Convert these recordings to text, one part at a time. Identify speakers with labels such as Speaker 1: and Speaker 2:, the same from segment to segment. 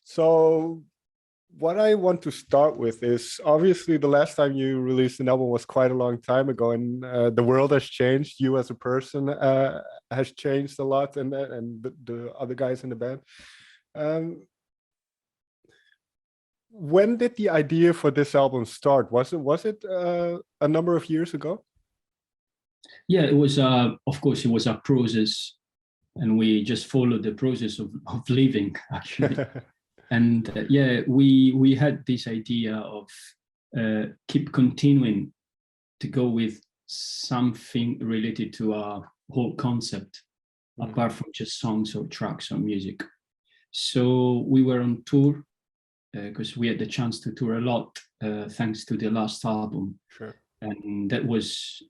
Speaker 1: So what I want to start with is obviously the last time you released an album was quite a long time ago, and the world has changed. You as a person has changed a lot, and the other guys in the band. When did the idea for this album start? Was it a number of years ago?
Speaker 2: Yeah, it was. Of course, it was a process, and we just followed the process of living actually. And yeah, we had this idea of keep continuing to go with something related to our whole concept, apart from just songs or tracks or music. So we were on tour because we had the chance to tour a lot thanks to the last album.
Speaker 1: Sure.
Speaker 2: And that was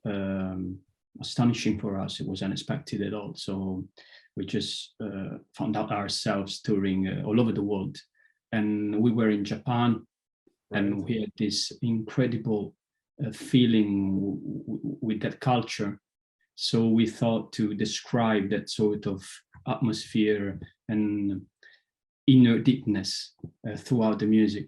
Speaker 2: astonishing for us. It was unexpected at all. So we just found out ourselves touring all over the world. And we were in Japan, and we had this incredible feeling with that culture. So we thought to describe that sort of atmosphere and inner deepness throughout the music.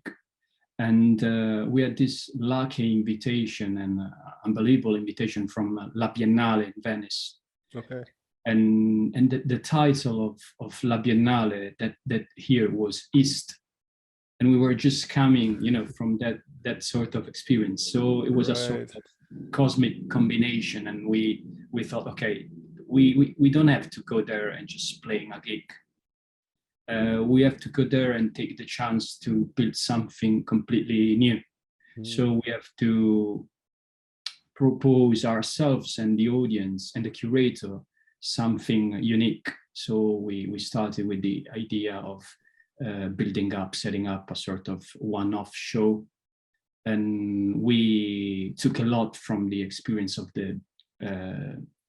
Speaker 2: And we had this lucky invitation and unbelievable invitation from La Biennale in Venice.
Speaker 1: Okay.
Speaker 2: And the title of La Biennale that here was East. And we were just coming, from that sort of experience. So it was a sort of cosmic combination. And we thought, okay, we don't have to go there and just playing a gig. We have to go there and take the chance to build something completely new. So we have to propose ourselves and the audience and the curator something unique. So we started with the idea of setting up a sort of one-off show. And we took a lot from the experience of the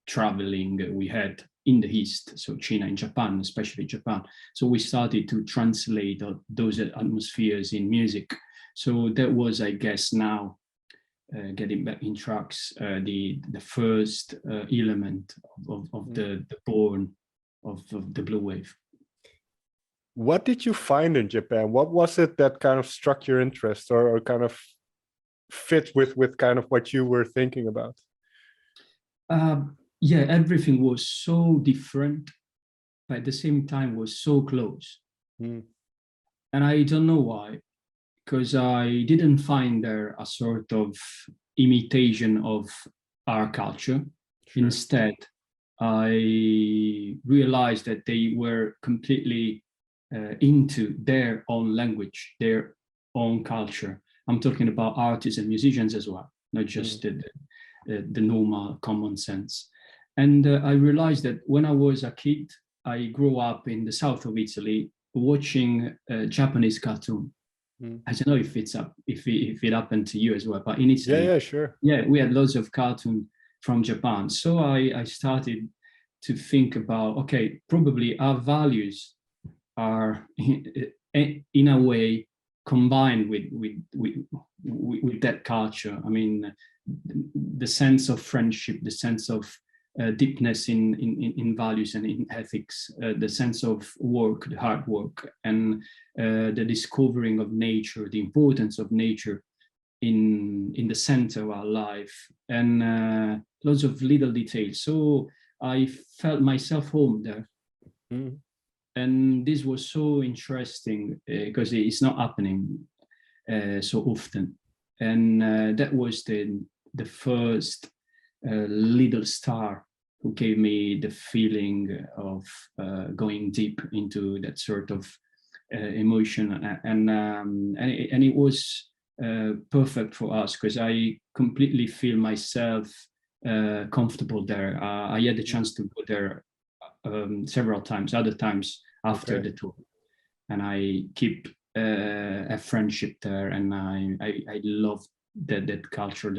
Speaker 2: traveling we had in the East, so China and Japan, especially Japan. So we started to translate those atmospheres in music. So that was, I guess, now getting back in tracks, the first element of the born of the Blue Wave.
Speaker 1: What did you find in Japan? What was it that kind of struck your interest or kind of fit with kind of what you were thinking about?
Speaker 2: Yeah, everything was so different, but at the same time was so close. And I don't know why, because I didn't find there a sort of imitation of our culture. Sure. Instead, I realized that they were completely into their own language, their own culture. I'm talking about artists and musicians as well, not just the normal common sense. And I realized that when I was a kid, I grew up in the south of Italy watching Japanese cartoon. I don't know if it happened to you as well, but in Italy,
Speaker 1: yeah, sure.
Speaker 2: Yeah, we had lots of cartoon from Japan. So I started to think about, okay, probably our values are in a way combined with that culture. I mean, the sense of friendship, the sense of deepness in values and in ethics, the sense of work, the hard work, and the discovering of nature, the importance of nature in the center of our life, and lots of little details. So I felt myself home there. And this was so interesting because it's not happening so often. And that was the first little star who gave me the feeling of going deep into that sort of emotion. And it was perfect for us because I completely feel myself comfortable there. I had the chance to go there several times, other times after the tour, and I keep a friendship there, and I love that culture,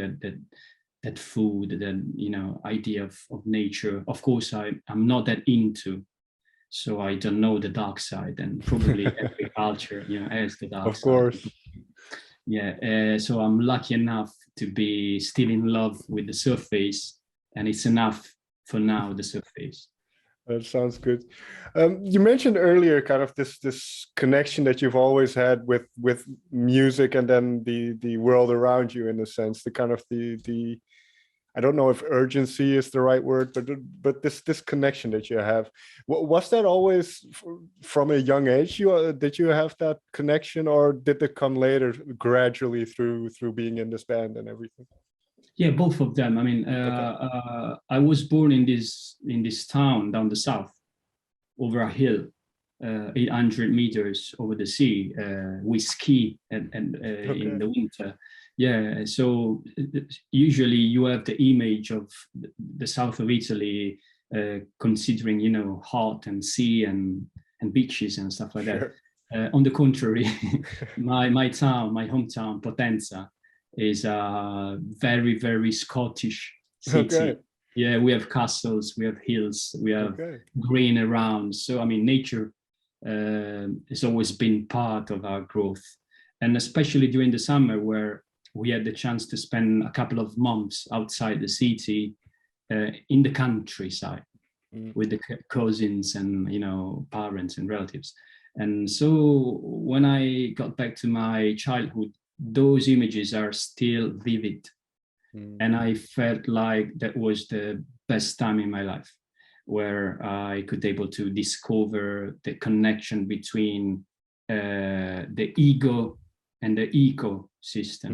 Speaker 2: that food, that idea of nature. Of course, I'm not that into, so I don't know the dark side, and probably every culture has the dark side. Of course. Yeah, so I'm lucky enough to be still in love with the surface, and it's enough for now, the surface.
Speaker 1: That sounds good. You mentioned earlier kind of this connection that you've always had with music and then the world around you, in a sense, the kind of the I don't know if urgency is the right word, but this connection that you have. Was that always from a young age? Did you have that connection, or did it come later, gradually through being in this band and everything?
Speaker 2: Yeah, both of them. I mean,
Speaker 1: Okay.
Speaker 2: I was born in this town down the south, over a hill, 800 meters over the sea. We ski and in
Speaker 1: Okay.
Speaker 2: the winter. Yeah, so usually you have the image of the south of Italy, considering, you know, hot and sea and beaches and stuff like that.
Speaker 1: Sure.
Speaker 2: On the contrary, my town, my hometown, Potenza, is a very, very Scottish city.
Speaker 1: Okay.
Speaker 2: Yeah, we have castles, we have hills, we have
Speaker 1: Okay.
Speaker 2: green around. So, I mean, nature has always been part of our growth. And especially during the summer, where we had the chance to spend a couple of months outside the city, in the countryside,
Speaker 1: Mm.
Speaker 2: with the cousins and, you know, parents and relatives. And so when I got back to my childhood, those images are still vivid.
Speaker 1: Mm.
Speaker 2: And I felt like that was the best time in my life, where I could able to discover the connection between the ego and the ecosystem,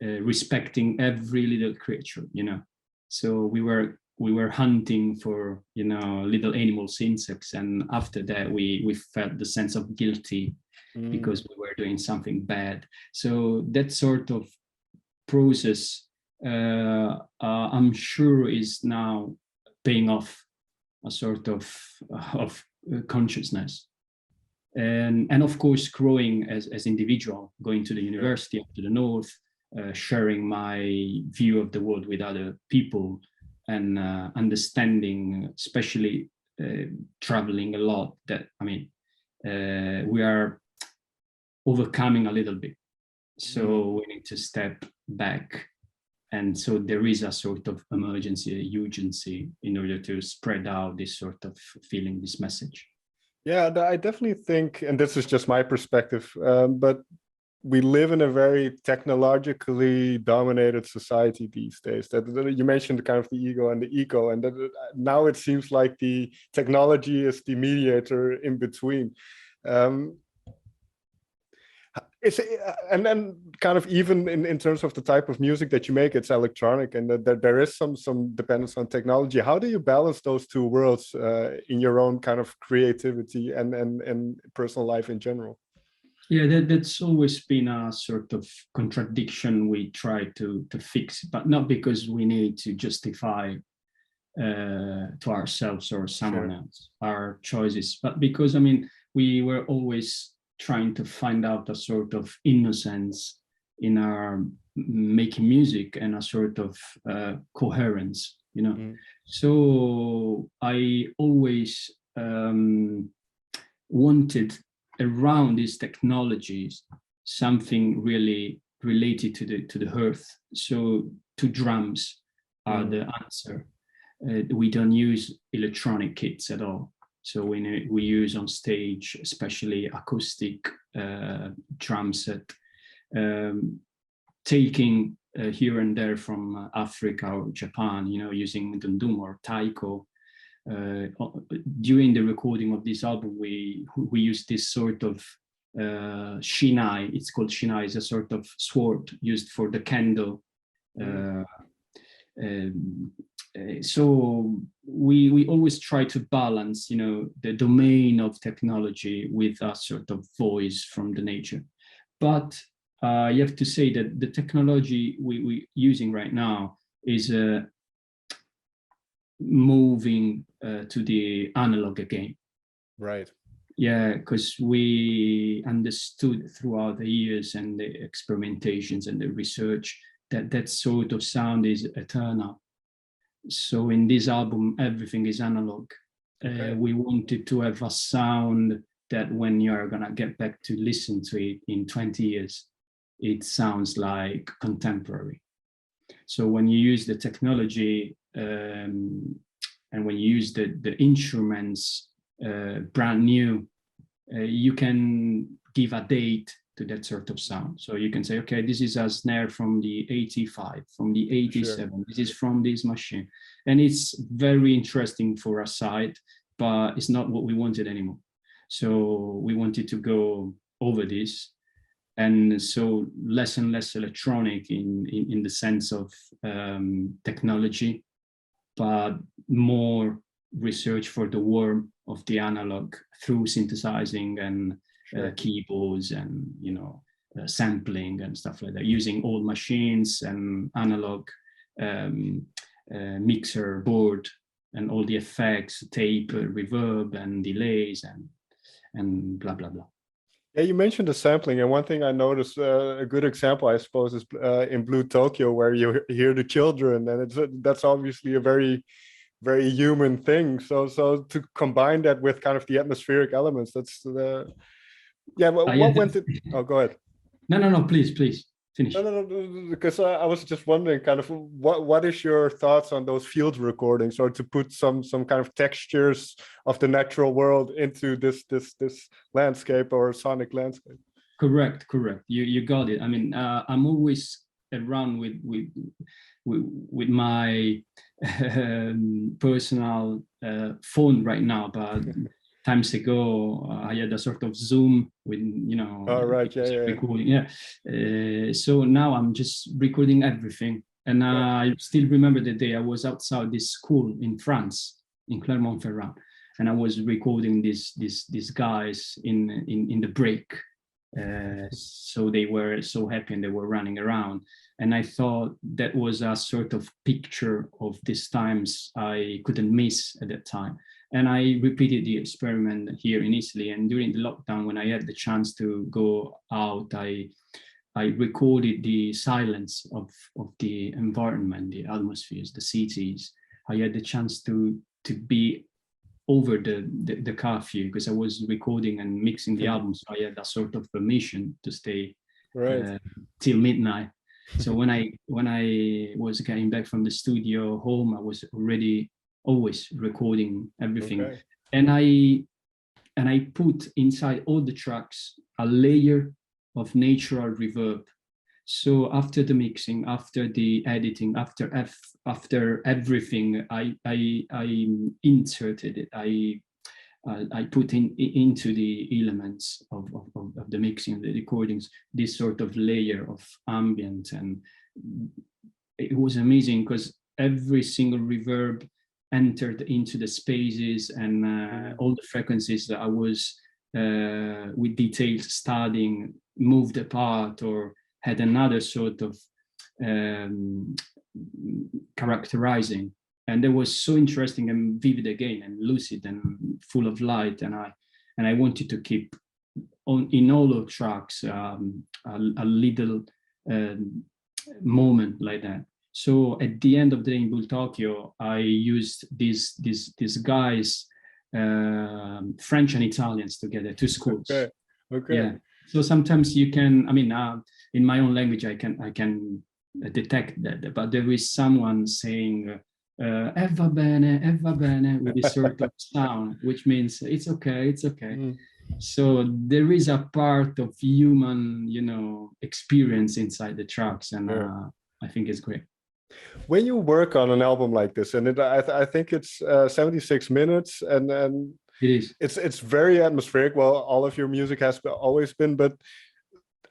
Speaker 1: Mm.
Speaker 2: respecting every little creature, you know. So we were hunting for, you know, little animals, insects, and after that we felt the sense of guilty
Speaker 1: Mm.
Speaker 2: because we were doing something bad. So that sort of process, I'm sure, is now paying off a sort of consciousness, and of course growing as individual, going to the
Speaker 1: Sure.
Speaker 2: university up to the north, sharing my view of the world with other people, and understanding, especially traveling a lot, that I mean, we are overcoming a little bit,
Speaker 1: Mm.
Speaker 2: so we need to step back. And so there is a sort of emergency, urgency, in order to spread out this sort of feeling, this message.
Speaker 1: Yeah, I definitely think, and this is just my perspective, but we live in a very technologically dominated society these days. That you mentioned kind of the ego and the eco, and that now it seems like the technology is the mediator in between. Um, it's and then kind of even in terms of the type of music that you make, it's electronic, and that there is some dependence on technology. How do you balance those two worlds in your own kind of creativity and personal life in general?
Speaker 2: Yeah, that's always been a sort of contradiction we try to fix, but not because we need to justify to ourselves or someone
Speaker 1: Sure.
Speaker 2: else our choices, but because, I mean, we were always trying to find out a sort of innocence in our making music, and a sort of coherence, you know.
Speaker 1: Mm.
Speaker 2: So I always wanted around these technologies something really related to the earth. So two drums are
Speaker 1: Mm.
Speaker 2: the answer. We don't use electronic kits at all. So we use on stage, especially acoustic drum set, um, taking here and there from Africa or Japan, you know, using dundum or taiko. During the recording of this album, we used this sort of shinai. It's called shinai. It's a sort of sword used for the candle.
Speaker 1: Mm.
Speaker 2: So we always try to balance, you know, the domain of technology with a sort of voice from the nature. But you have to say that the technology we using right now is moving to the analog again.
Speaker 1: Right.
Speaker 2: Yeah, because we understood throughout the years and the experimentations and the research that that sort of sound is eternal. So in this album, everything is analog.
Speaker 1: Okay.
Speaker 2: We wanted to have a sound that when you're gonna get back to listen to it in 20 years, it sounds like contemporary. So when you use the technology, and when you use the instruments brand new, you can give a date to that sort of sound. So you can say, okay, this is a snare from the 85, from the 87, sure. This is from this machine. And it's very interesting for a site, but it's not what we wanted anymore. So we wanted to go over this. And so less and less electronic in the sense of technology, but more research for the warmth of the analog through synthesizing and sure. Keyboards and sampling and stuff like that, using old machines and analog mixer board and all the effects, tape, reverb and delays and blah blah blah.
Speaker 1: Yeah, you mentioned the sampling, and one thing I noticed, a good example, I suppose, is in Blue Tokyo, where you hear the children, and that's obviously a very, very human thing. So to combine that with kind of the atmospheric elements, that's the yeah. What went it? Oh, go ahead.
Speaker 2: No, please finish.
Speaker 1: No, because I was just wondering, kind of, what is your thoughts on those field recordings, or to put some kind of textures of the natural world into this landscape or sonic landscape?
Speaker 2: Correct. You got it. I mean, I'm always around with my personal phone right now, but times ago I had a sort of Zoom with recording. Yeah. So now I'm just recording everything, and I still remember the day I was outside this school in France, in Clermont-Ferrand, and I was recording these guys in the break. So they were so happy and they were running around, and I thought that was a sort of picture of these times I couldn't miss at that time. And I repeated the experiment here in Italy, and during the lockdown, when I had the chance to go out, I recorded the silence of the environment, the atmospheres, the cities. I had the chance to be over the curfew, because I was recording and mixing the album, so I had a sort of permission to stay till midnight. So when I was getting back from the studio home, I was already always recording everything, and I put inside all the tracks a layer of natural reverb. So after the mixing, after the editing, after everything, I inserted it. I put into the elements of the mixing, the recordings, this sort of layer of ambient, and it was amazing because every single reverb entered into the spaces, and all the frequencies that I was with details studying moved apart or had another sort of characterizing, and it was so interesting and vivid again, and lucid and full of light, and I wanted to keep in all the tracks a little moment like that. So at the end of the day in Blue Tokyo, I used these guys, French and Italians together, two schools.
Speaker 1: Okay.
Speaker 2: Yeah. So sometimes you can, I mean, in my own language, I can detect that, but there is someone saying "e va bene" with this sort of sound, which means it's okay. So there is a part of human, experience inside the tracks, and I think it's great.
Speaker 1: When you work on an album like this, and I think it's 76 minutes, and
Speaker 2: it is.
Speaker 1: It's very atmospheric. Well, all of your music has always been, but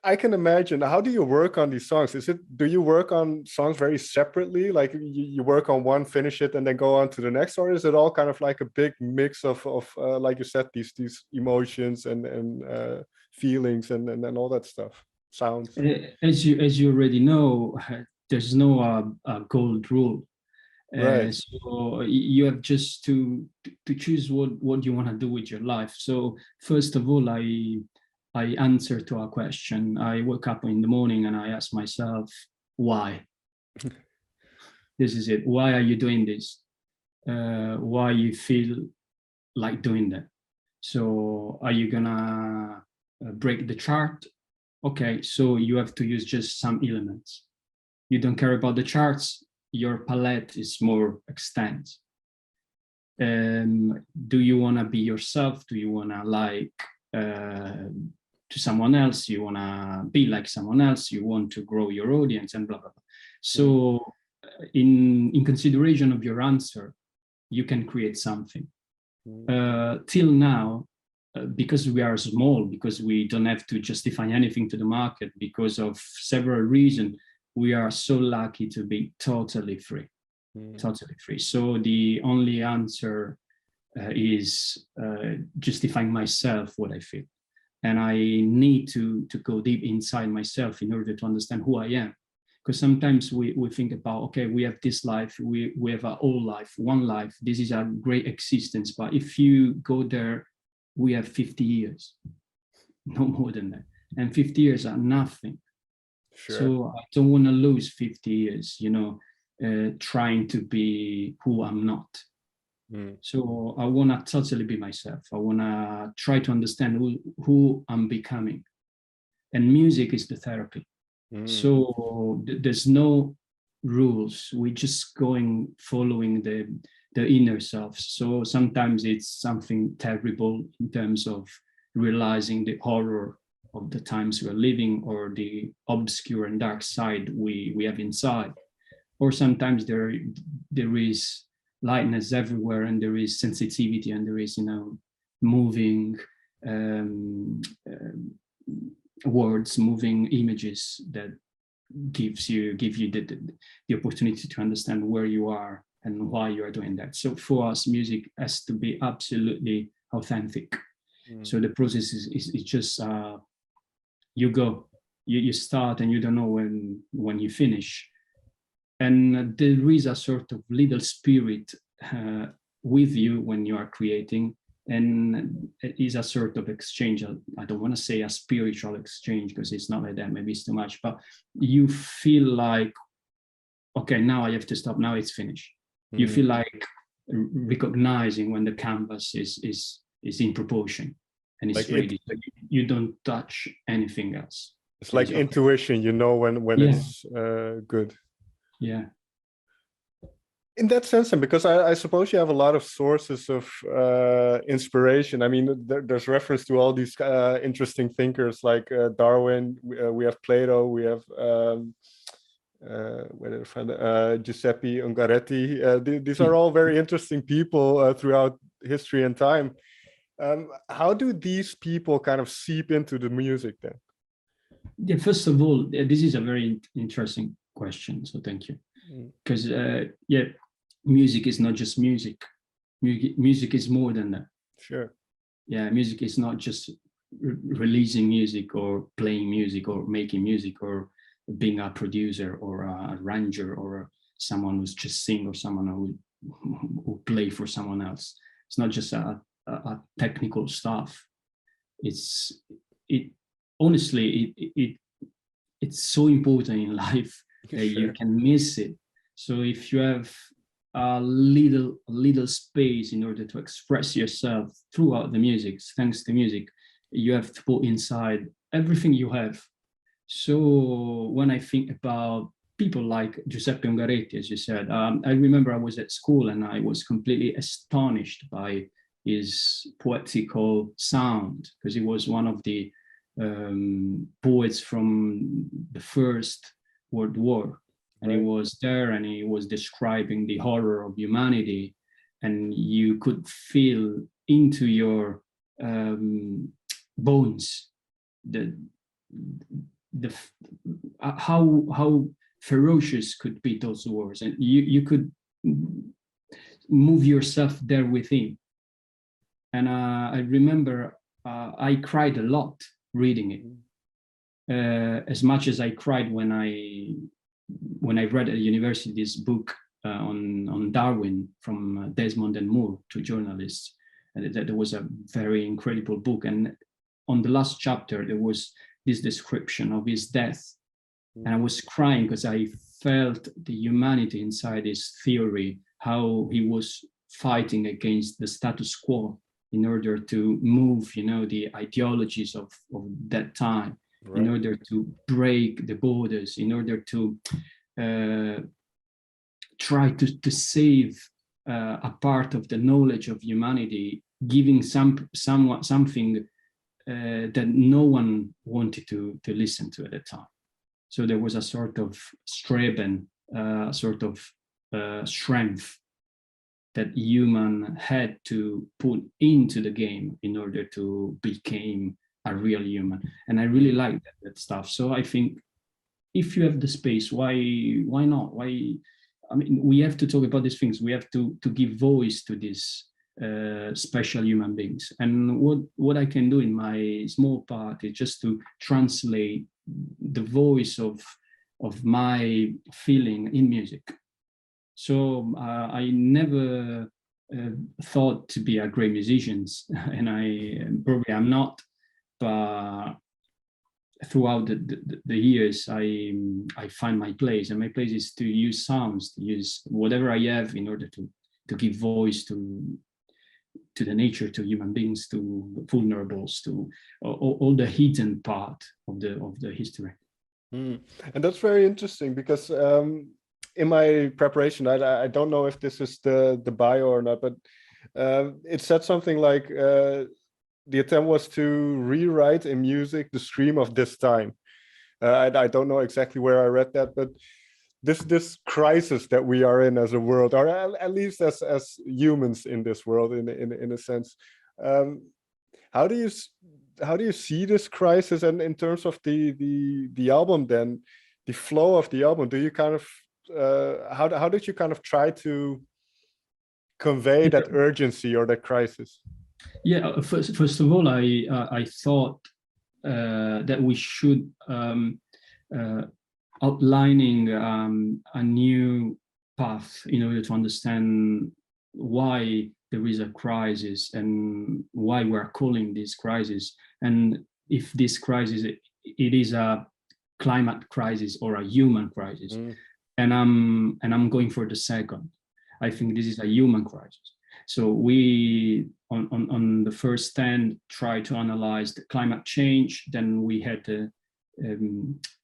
Speaker 1: I can imagine, how do you work on these songs? Do you work on songs very separately? Like you work on one, finish it, and then go on to the next, or is it all kind of like a big mix of like you said, these emotions and feelings and all that stuff, sounds?
Speaker 2: As you already know, there's no gold rule.
Speaker 1: Right.
Speaker 2: So you have just to choose what you want to do with your life. So first of all, I answer to a question. I wake up in the morning and I ask myself, why? This is it. Why are you doing this? Why you feel like doing that? So are you gonna break the chart? Okay, so you have to use just some elements. You don't care about the charts, your palette is more extent. Do you want to be yourself? Do you want to like to someone else? You want to be like someone else? You want to grow your audience and blah, blah, blah. So in consideration of your answer, you can create something. Till now, because we are small, because we don't have to justify anything to the market, because of several reasons, we are so lucky to be totally free, totally free. So the only answer is justifying myself what I feel. And I need to go deep inside myself in order to understand who I am. Because sometimes we think about, okay, we have this life, we have our whole life, one life, this is a great existence. But if you go there, we have 50 years, no more than that. And 50 years are nothing. Sure. So I don't want to lose 50 years, you know, trying to be who I'm not. So I want to totally be myself. I want to try to understand who I'm becoming. And music is the therapy. So there's no rules. We're just following the inner self. So sometimes it's something terrible in terms of realizing the horror of the times we're living, or the obscure and dark side we have inside. Or sometimes there is lightness everywhere, and there is sensitivity, and there is, you know, moving words, moving images that give you the opportunity to understand where you are and why you are doing that. So for us, music has to be absolutely authentic. So the process is just you go, you start, and you don't know when you finish. And there is a sort of little spirit with you when you are creating. And it is a sort of exchange. I don't want to say a spiritual exchange, because it's not like that, maybe it's too much, but you feel like, okay, now I have to stop, now it's finished. You feel like recognizing when the canvas is in proportion and it's like ready. So you don't touch anything else.
Speaker 1: It's like intuition, you know, when it's good.
Speaker 2: Yeah.
Speaker 1: In that sense, and because I suppose you have a lot of sources of inspiration. I mean, there's reference to all these interesting thinkers like Darwin. We have Plato. We have Giuseppe Ungaretti. These are all very interesting people throughout history and time. How do these people kind of seep into the music then?
Speaker 2: Yeah, first of all, this is a very interesting question. So thank you. Because music is not just music. Music is more than that.
Speaker 1: Sure.
Speaker 2: Yeah, music is not just releasing music or playing music or making music or being a producer or a arranger or someone who's just sing or someone who play for someone else. It's not just a technical stuff. Honestly, it's so important in life that you can miss it. So if you have a little space in order to express yourself throughout the music, thanks to music, you have to put inside everything you have. So when I think about people like Giuseppe Ungaretti, as you said, I remember I was at school and I was completely astonished by his poetical sound, because he was one of the poets from the First World War. And he was there and he was describing the horror of humanity, and you could feel into your bones how ferocious could be those wars, and you could move yourself there with him. And I remember I cried a lot reading it, as much as I cried when I read at university this book on Darwin from Desmond and Moore, two journalists. And that was a very incredible book. And on the last chapter, there was this description of his death. And I was crying because I felt the humanity inside his theory, how he was fighting against the status quo in order to move, the ideologies of that time, in order to break the borders, in order to try to save a part of the knowledge of humanity, giving something that no one wanted to listen to at the time. So there was a sort of streben, sort of strength that human had to put into the game in order to become a real human. And I really like that stuff. So I think if you have the space, why not? Why? I mean, we have to talk about these things. We have to give voice to these special human beings. And what I can do in my small part is just to translate the voice of my feeling in music. So I never thought to be a great musician, and I probably am not. But throughout the years, I find my place, and my place is to use sounds, to use whatever I have in order to give voice to the nature, to human beings, to vulnerables, to all the hidden part of the history.
Speaker 1: And that's very interesting, because in my preparation, I don't know if this is the bio or not, but it said something like the attempt was to rewrite in music the stream of this time. I don't know exactly where I read that, but this crisis that we are in as a world, or at least as humans in this world, in a sense, how do you see this crisis? And in terms of the album, then the flow of the album, do you kind of how did you kind of try to convey that urgency or that crisis?
Speaker 2: Yeah, first of all, I thought that we should outlining a new path in order to understand why there is a crisis and why we're calling this crisis, and if this crisis it is a climate crisis or a human crisis. And I'm going for the second. I think this is a human crisis. So we on the first stand try to analyze the climate change. Then we had the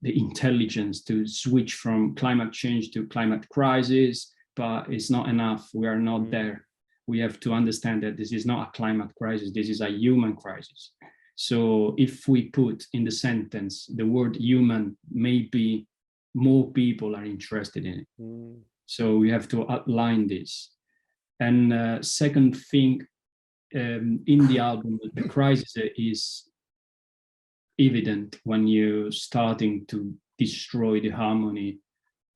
Speaker 2: intelligence to switch from climate change to climate crisis, but it's not enough. We are not there. We have to understand that this is not a climate crisis, this is a human crisis. So if we put in the sentence the word human, maybe more people are interested in it. So we have to outline this. And second thing, in the album, the crisis is evident when you're starting to destroy the harmony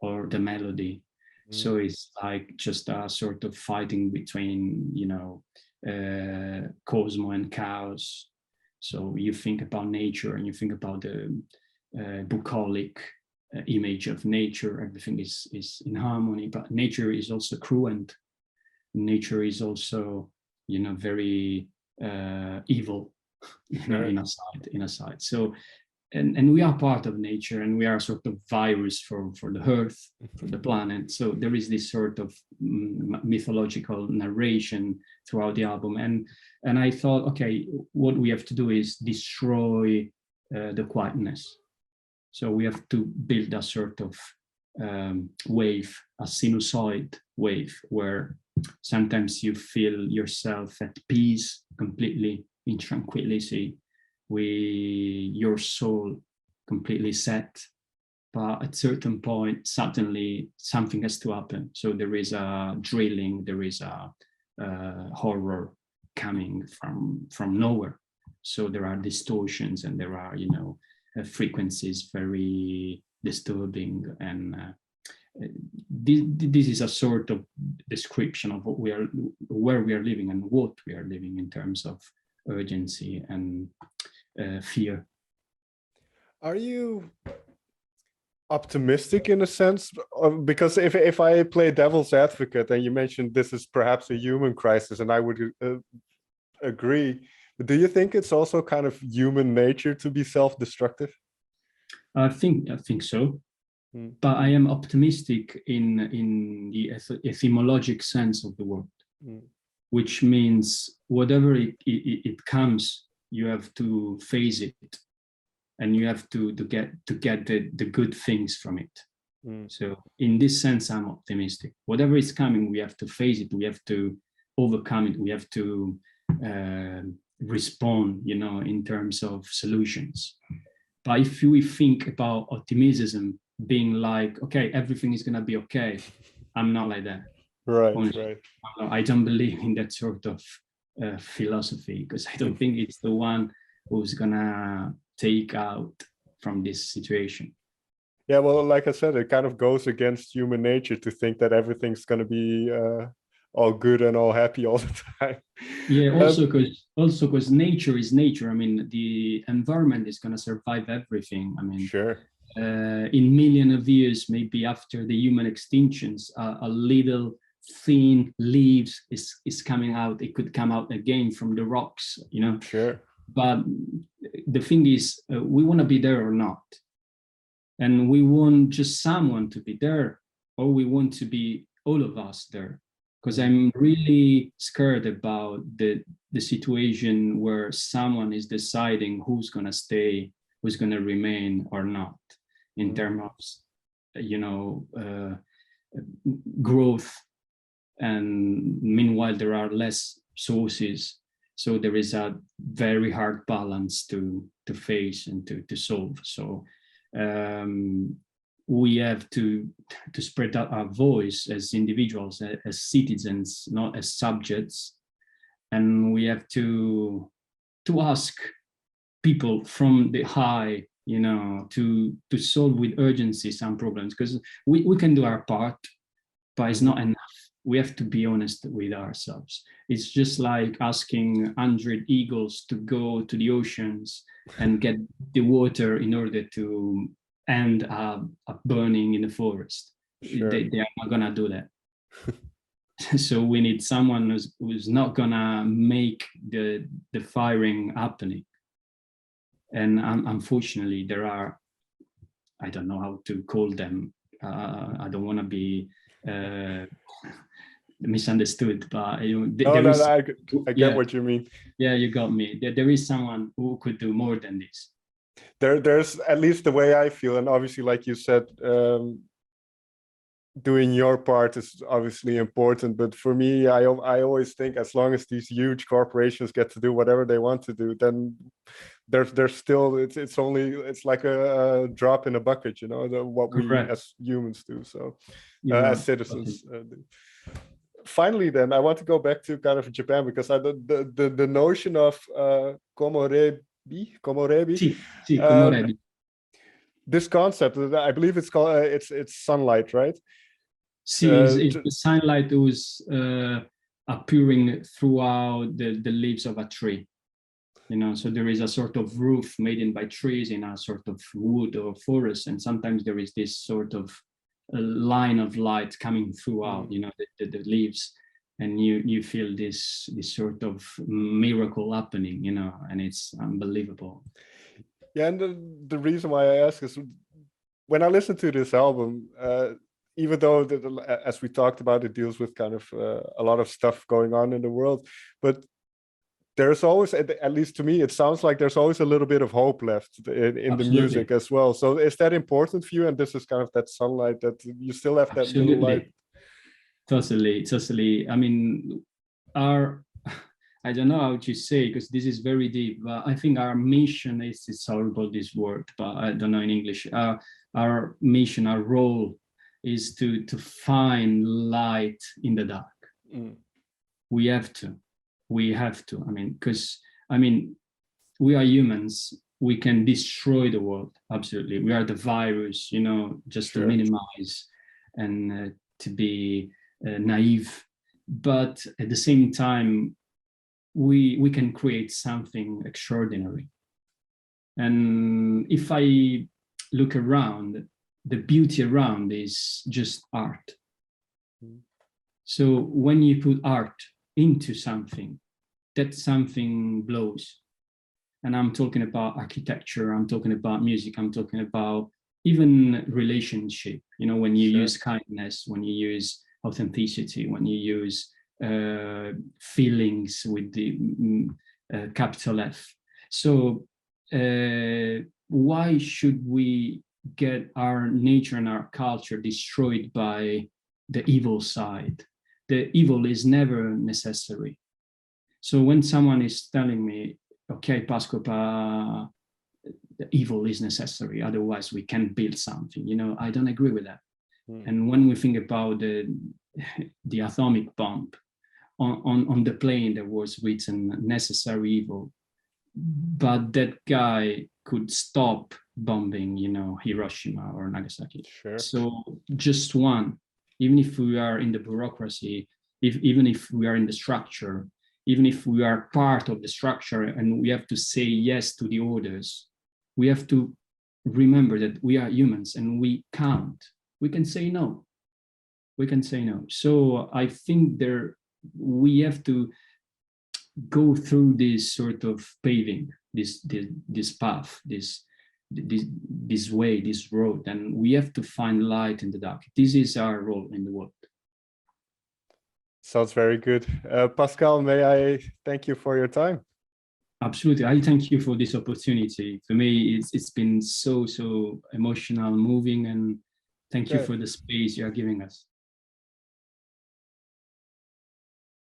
Speaker 2: or the melody. So it's like just a sort of fighting between, cosmo and chaos. So you think about nature and you think about the bucolic image of nature. Everything is in harmony, but nature is also cruent. Nature is also, very evil.
Speaker 1: Sure.
Speaker 2: in a side. So, and we are part of nature, and we are sort of virus for the earth, for the planet. So there is this sort of mythological narration throughout the album. And I thought, okay, what we have to do is destroy the quietness. So we have to build a sort of wave, a sinusoid wave, where sometimes you feel yourself at peace, completely in tranquility, with your soul completely set. But at a certain point, suddenly something has to happen. So there is a drilling, there is a horror coming from nowhere. So there are distortions and there are, frequencies very disturbing. And this is a sort of description of where we are living and what we are living in terms of urgency and fear.
Speaker 1: Are you optimistic in a sense? Because if I play devil's advocate, and you mentioned this is perhaps a human crisis, and I would agree, but do you think it's also kind of human nature to be self-destructive?
Speaker 2: I think so. But I am optimistic in the etymologic sense of the word, which means whatever it comes, you have to face it, and you have to get the good things from it. So in this sense, I'm optimistic. Whatever is coming, we have to face it. We have to overcome it. We have to respond, you know, in terms of solutions. But if we think about optimism being like, okay, everything is going to be okay, I'm not like that.
Speaker 1: Right,
Speaker 2: Honestly,
Speaker 1: right.
Speaker 2: I don't believe in that sort of philosophy, because I don't think it's the one who's going to take out from this situation.
Speaker 1: Yeah, well, like I said, it kind of goes against human nature to think that everything's going to be all good and all happy all the time.
Speaker 2: Yeah, also because nature is nature. I mean, the environment is going to survive everything. I mean,
Speaker 1: sure.
Speaker 2: In millions of years, maybe after the human extinctions, a little thin leaves is coming out. It could come out again from the rocks, you know.
Speaker 1: Sure.
Speaker 2: But the thing is, we want to be there or not. And we want just someone to be there, or we want to be all of us there. Because I'm really scared about the situation where someone is deciding who's going to stay, who's going to remain or not, in terms of, you know, growth. And meanwhile, there are less sources. So there is a very hard balance to face and to solve. So we have to spread out our voice as individuals, as citizens, not as subjects, and we have to ask people from the high, you know, to solve with urgency some problems, because we can do our part, but it's not enough. We have to be honest with ourselves. It's just like asking 100 eagles to go to the oceans and get the water in order to end up burning in the forest.
Speaker 1: Sure.
Speaker 2: They are not gonna do that. So we need someone who's not gonna make the firing happening. And unfortunately, there are, I don't know how to call them. I don't want to be misunderstood, but
Speaker 1: I get what you mean.
Speaker 2: Yeah, you got me. There is someone who could do more than this.
Speaker 1: There's at least the way I feel, and obviously, like you said, doing your part is obviously important. But for me, I always think as long as these huge corporations get to do whatever they want to do, then there's still it's like a drop in a bucket, you know, what
Speaker 2: Correct.
Speaker 1: we as humans do. So as citizens do. Finally, then I want to go back to kind of Japan, because the notion of komorebi.
Speaker 2: Komorebi.
Speaker 1: This concept, I believe it's called it's sunlight, right?
Speaker 2: It's the sunlight was appearing throughout the leaves of a tree. You know, so there is a sort of roof made in by trees in a sort of wood or forest, and sometimes there is this sort of a line of light coming throughout, you know, the leaves, and you feel this sort of miracle happening, you know, and it's unbelievable.
Speaker 1: Yeah, and the reason why I ask is when I listen to this album, even though as we talked about, it deals with kind of a lot of stuff going on in the world, but there's always, at least to me, it sounds like there's always a little bit of hope left in the music as well. So is that important for you? And this is kind of that sunlight that you still have that little light.
Speaker 2: Totally. I mean, I don't know how to say, because this is very deep, but I think our mission is, it's horrible this word, but I don't know in English. Our mission, our role is to find light in the dark. We have to. I mean, because we are humans. We can destroy the world. Absolutely. We are the virus, you know, just to minimize and to be naive. But at the same time, we can create something extraordinary. And if I look around, the beauty around is just art. So when you put art into something, that something blows. And I'm talking about architecture, I'm talking about music, I'm talking about even relationship, you know, when you use kindness, when you use authenticity, when you use feelings with the capital F. So why should we get our nature and our culture destroyed by the evil side. The evil is never necessary. So when someone is telling me, okay, Pasco, the evil is necessary, otherwise we can't build something, you know, I don't agree with that. And when we think about the atomic bomb, on the plane there was written necessary evil, but that guy could stop bombing, you know, Hiroshima or Nagasaki.
Speaker 1: Sure.
Speaker 2: So just one, even if we are in the bureaucracy, even if we are in the structure, even if we are part of the structure and we have to say yes to the orders, we have to remember that we are humans and we can't. We can say no. We can say no. So I think we have to go through this sort of paving, this path, this way, this road, and we have to find light in the dark. This is our role in the world.
Speaker 1: Sounds very good. Pasquale, may I thank you for your time?
Speaker 2: Absolutely. I thank you for this opportunity. For me, it's been so emotional, moving, and thank you for the space you are giving us.